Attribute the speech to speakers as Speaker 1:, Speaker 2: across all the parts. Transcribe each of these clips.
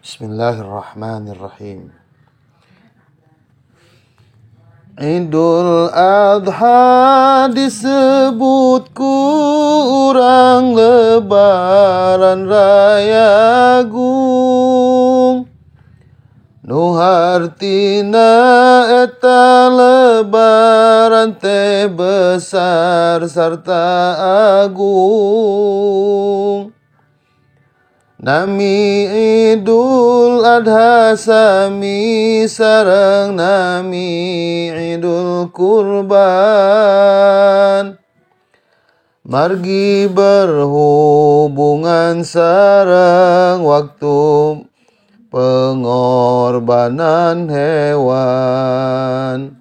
Speaker 1: Bismillahirrahmanirrahim. Idul Adha disebut kurang lebaran raya gung. Nu hartina eta lebaran teh besar sarta agung. Nami Idul Adha sami sareng nami Idul Kurban. Margi berhubungan sareng waktu pengorbanan hewan.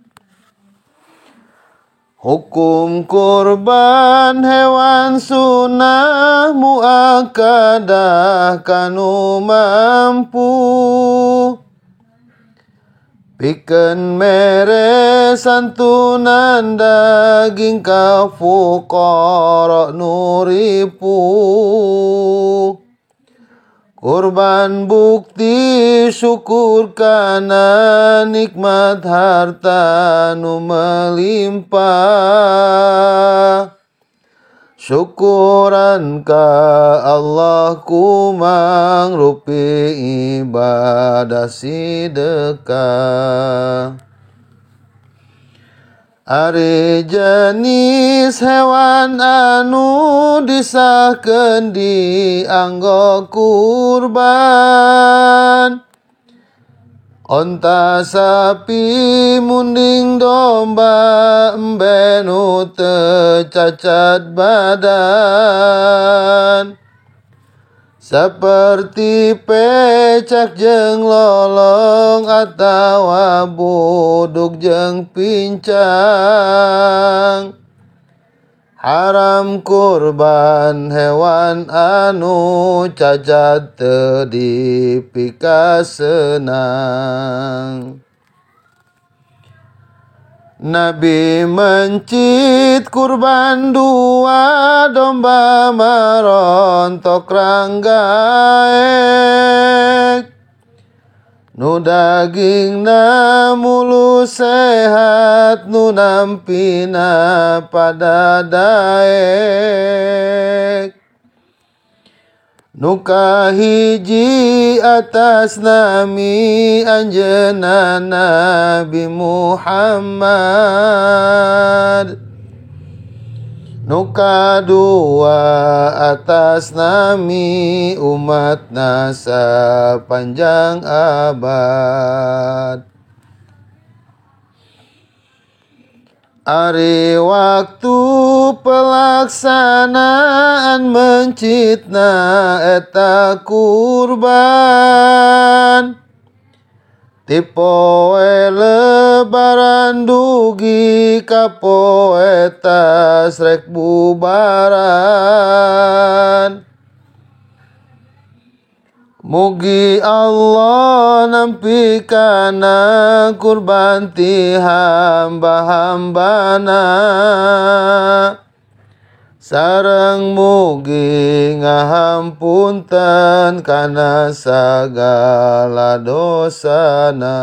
Speaker 1: Hukum kurban hewan sunnah muakkadah kanu mampu. Pikeun mere santunan daging ka fuqara nu ripu. Kurban bukti syukur kana nikmat harta nu melimpah. Syukuran ka Allah kumang rupi ibadah sedekah. Ari jenis hewan anu disahkeun dianggo kurban. Onta, sapi, munding, domba, embe nu teu cacat badan. Saperti pecak jeung lolong atawa buduk jeung pincang. Haram kurban hewan anu cacat teu dipikaseunang. Nabi mencit kurban 2 domba marontok ranggaek. Nu dagingna mulus sehat, nu nampina pada daek. Nu kahiji atas nami anjeunna Nabi Muhammad. Nu kadua atas nami umatna sapanjang abad. Ari waktu pelaksanaan mencitna eta kurban. Ti poe lebaran dugi ka poe tas rek bubaran. Mugi Allah nampi kana kurban ti hamba-hambana. Sareng mugi ngahampunten kana sagala dosana.